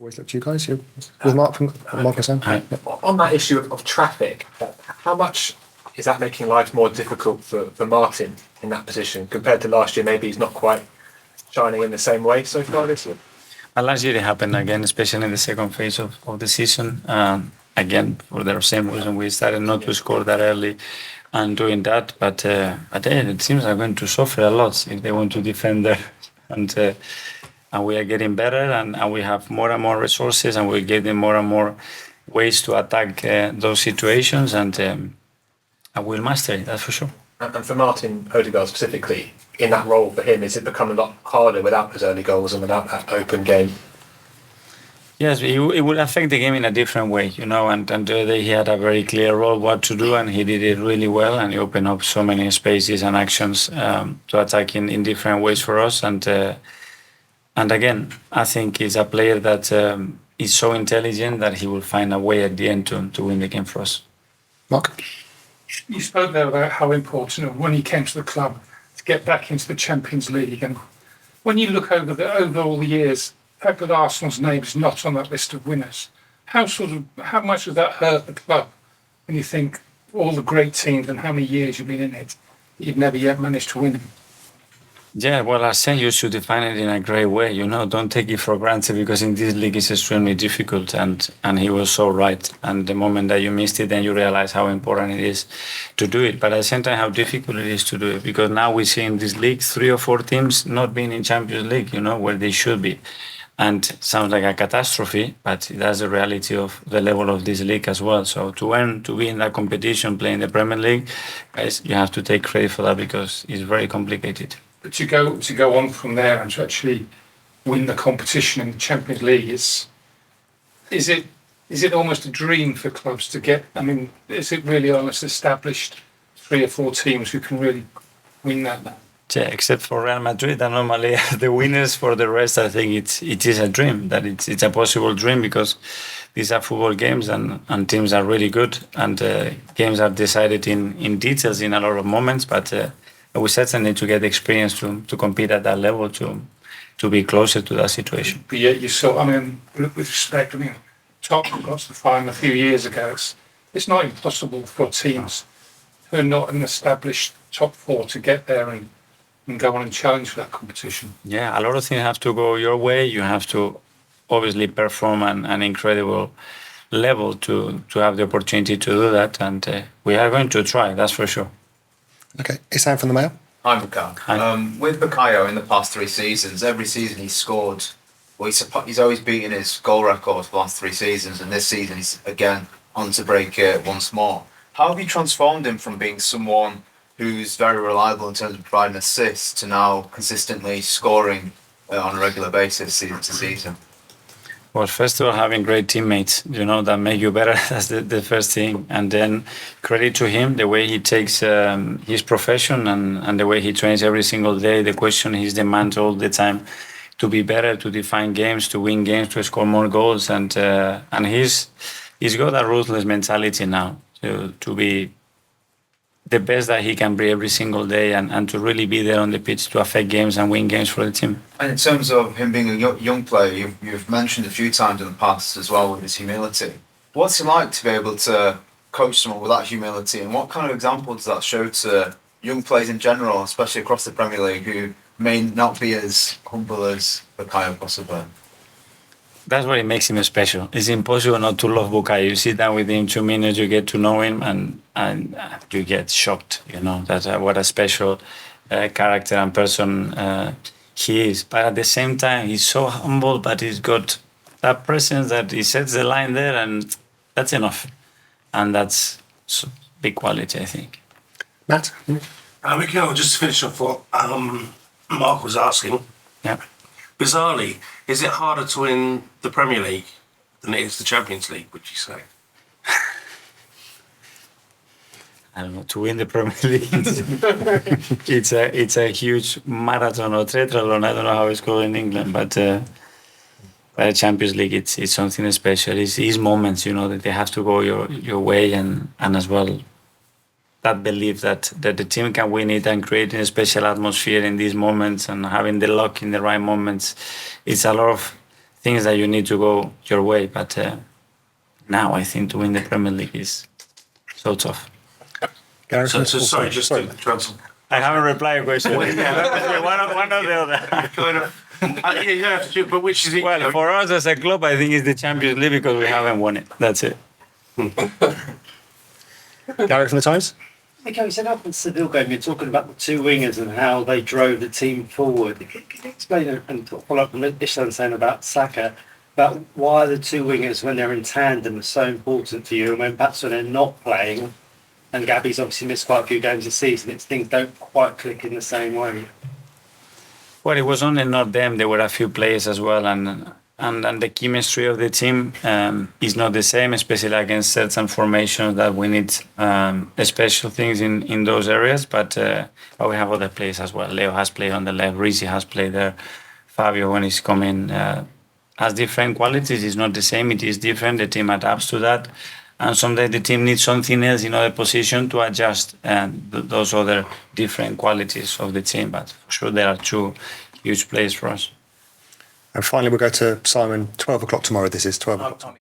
Always look to you guys. You with Mark from Marcus. Yeah. On that issue of traffic, how much is that making life more difficult for Martin in that position compared to last year? Maybe he's not quite shining in the same way so far this year. Last year it happened again, especially in the second phase of the season. Again, for the same reason, we started not to score that early and doing that. But the teams are going to suffer a lot if they want to defend there. And we are getting better, and we have more and more resources, and we're getting more and more ways to attack those situations, and we'll master it, that's for sure. And for Martin Odegaard specifically, in that role for him, is it become a lot harder without those early goals and without that open game? Yes, it will affect the game in a different way, and today he had a very clear role what to do, and he did it really well, and he opened up so many spaces and actions to attack in different ways for us, and again, I think he's a player that is so intelligent that he will find a way at the end to win the game for us. Mark? You spoke there about how important when he came to the club to get back into the Champions League. And when you look over all the years, the fact that Arsenal's name is not on that list of winners, how much does that hurt the club when you think all the great teams and how many years you've been in it, you've never yet managed to win them? Yeah, well, I said you should define it in a great way, don't take it for granted, because in this league it's extremely difficult, and he was so right. And the moment that you missed it, then you realize how important it is to do it. But at the same time, how difficult it is to do it, because now we see in this league 3 or 4 teams not being in Champions League, where they should be. And it sounds like a catastrophe, but that's the reality of the level of this league as well. So to be in that competition, playing the Premier League, guys, you have to take credit for that, because it's very complicated. But to go on from there and to actually win the competition in the Champions League, is it almost a dream for clubs to get? I mean, is it really almost established 3 or 4 teams who can really win that? Yeah, except for Real Madrid, that normally are the winners. For the rest, I think it is a dream, that it's a possible dream, because these are football games, and teams are really good, and games are decided in details in a lot of moments, but we certainly need to get experience to compete at that level, to be closer to that situation. But yet you saw, with respect, Tottenham got to the final a few years ago. It's not impossible for teams who are not an established top 4 to get there and go on and challenge for that competition. Yeah, a lot of things have to go your way. You have to obviously perform an incredible level to have the opportunity to do that, and we are going to try, that's for sure. Okay, Isan from the Mail. Hi, Bukayo. With Bukayo in the past 3 seasons, every season he's scored. Well, he's always beaten his goal record for the last 3 seasons, and this season he's again on to break it once more. How have you transformed him from being someone who's very reliable in terms of providing assists to now consistently scoring on a regular basis season to season? Well, first of all, having great teammates, that make you better. That's the first thing. And then credit to him, the way he takes his profession and the way he trains every single day, the question he's demands all the time to be better, to define games, to win games, to score more goals. And he's got a ruthless mentality now to be the best that he can be every single day, and to really be there on the pitch to affect games and win games for the team. And in terms of him being a young player, you've mentioned a few times in the past as well with his humility. What's it like to be able to coach someone with that humility, and what kind of example does that show to young players in general, especially across the Premier League, who may not be as humble as Bukayo possibly? That's what it makes him special. It's impossible not to love Bukayo. You sit down with him 2 minutes, you get to know him, and you get shocked. That's what a special character and person he is. But at the same time, he's so humble, but he's got that presence that he sets the line there, and that's enough. And that's big quality, I think. Matt? Mikel, just to finish off what Mark was asking. Yeah. Bizarrely, is it harder to win the Premier League than it is the Champions League, would you say? I don't know, to win the Premier League, it's a huge marathon or triathlon. I don't know how it's called in England, but the Champions League, it's something special. It's these moments, that they have to go your way, and as well, that belief that the team can win it, and creating a special atmosphere in these moments and having the luck in the right moments. It's a lot of things that you need to go your way. But now I think to win the Premier League is so tough. Gareth, So sorry, just to answer. I haven't replied your question. one or the other. Kind of. Yeah, you don't have to do, but which is it? Well, for us as a club, I think it's the Champions League because we haven't won it. That's it. Gareth from the Times. Okay, so up in the Seville game, you're talking about the two wingers and how they drove the team forward. Can you explain and follow up on what Ishan saying about Saka, about why the two wingers, when they're in tandem, are so important for you, and when perhaps when they're not playing, and Gabby's obviously missed quite a few games this season, it's things don't quite click in the same way. Well, it was only not them. There were a few players as well, and the chemistry of the team is not the same, especially against certain formations that we need special things in those areas. But we have other players as well. Leo has played on the left. Rizzi has played there. Fabio, when he's coming, has different qualities. It's not the same. It is different. The team adapts to that. And sometimes the team needs something else in other position to adjust those other different qualities of the team. But for sure, there are two huge players for us. And finally, we'll go to Simon. 12 o'clock tomorrow. This is 12 o'clock.